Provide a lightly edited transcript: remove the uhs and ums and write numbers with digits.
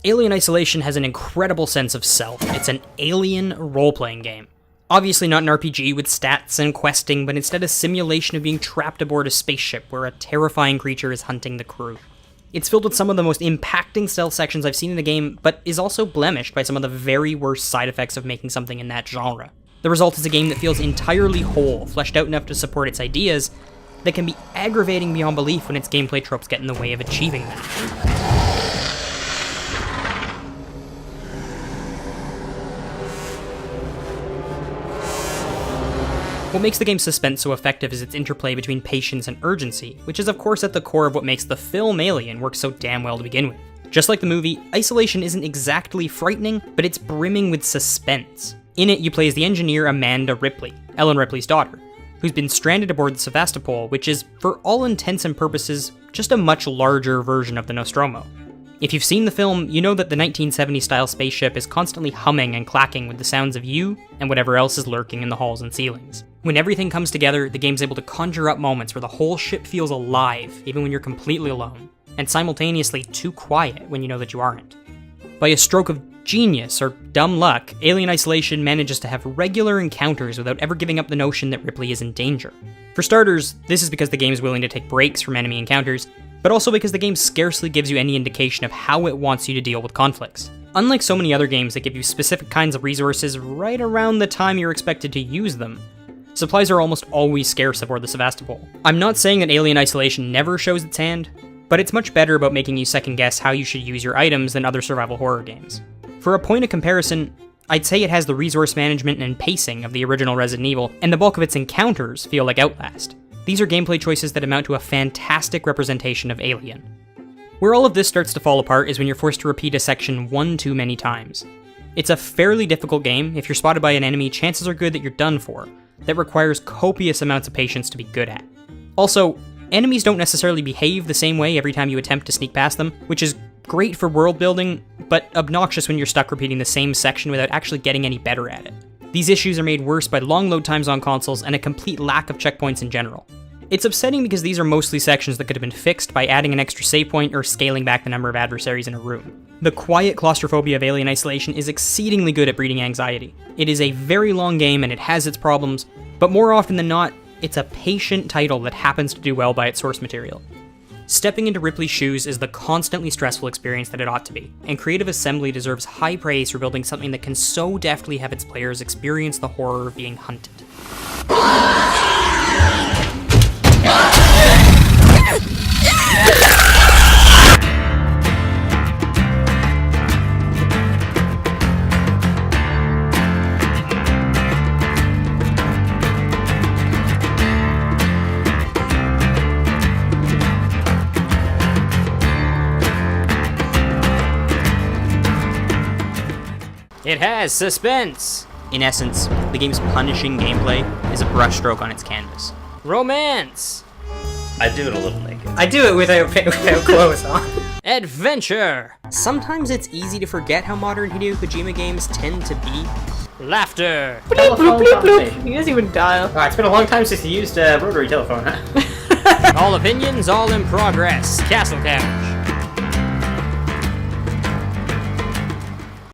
Alien Isolation has an incredible sense of self. It's an alien role-playing game. Obviously not an RPG with stats and questing, but instead a simulation of being trapped aboard a spaceship where a terrifying creature is hunting the crew. It's filled with some of the most impacting stealth sections I've seen in a game, but is also blemished by some of the very worst side effects of making something in that genre. The result is a game that feels entirely whole, fleshed out enough to support its ideas, that can be aggravating beyond belief when its gameplay tropes get in the way of achieving that. What makes the game's suspense so effective is its interplay between patience and urgency, which is of course at the core of what makes the film Alien work so damn well to begin with. Just like the movie, Isolation isn't exactly frightening, but it's brimming with suspense. In it, you play as the engineer Amanda Ripley, Ellen Ripley's daughter, who's been stranded aboard the Sevastopol, which is, for all intents and purposes, just a much larger version of the Nostromo. If you've seen the film, you know that the 1970s-style spaceship is constantly humming and clacking with the sounds of you and whatever else is lurking in the halls and ceilings. When everything comes together, the game's able to conjure up moments where the whole ship feels alive, even when you're completely alone, and simultaneously too quiet when you know that you aren't. By a stroke of genius or dumb luck, Alien Isolation manages to have regular encounters without ever giving up the notion that Ripley is in danger. For starters, this is because the game is willing to take breaks from enemy encounters, but also because the game scarcely gives you any indication of how it wants you to deal with conflicts. Unlike so many other games that give you specific kinds of resources right around the time you're expected to use them, supplies are almost always scarce aboard the Sevastopol. I'm not saying that Alien Isolation never shows its hand, but it's much better about making you second guess how you should use your items than other survival horror games. For a point of comparison, I'd say it has the resource management and pacing of the original Resident Evil, and the bulk of its encounters feel like Outlast. These are gameplay choices that amount to a fantastic representation of Alien. Where all of this starts to fall apart is when you're forced to repeat a section one too many times. It's a fairly difficult game. If you're spotted by an enemy, chances are good that you're done for. That requires copious amounts of patience to be good at. Also, enemies don't necessarily behave the same way every time you attempt to sneak past them, which is great for world building, but obnoxious when you're stuck repeating the same section without actually getting any better at it. These issues are made worse by long load times on consoles and a complete lack of checkpoints in general. It's upsetting because these are mostly sections that could have been fixed by adding an extra save point or scaling back the number of adversaries in a room. The quiet claustrophobia of Alien Isolation is exceedingly good at breeding anxiety. It is a very long game and it has its problems, but more often than not, it's a patient title that happens to do well by its source material. Stepping into Ripley's shoes is the constantly stressful experience that it ought to be, and Creative Assembly deserves high praise for building something that can so deftly have its players experience the horror of being hunted. It has suspense! In essence, the game's punishing gameplay is a brushstroke on its canvas. Romance! I do it a little naked. I do it without clothes on. Adventure! Sometimes it's easy to forget how modern Hideo Kojima games tend to be. Laughter! Telephone conversation. He doesn't even dial. It's been a long time since you used a rotary telephone, huh? All opinions, all in progress. Castle Couch.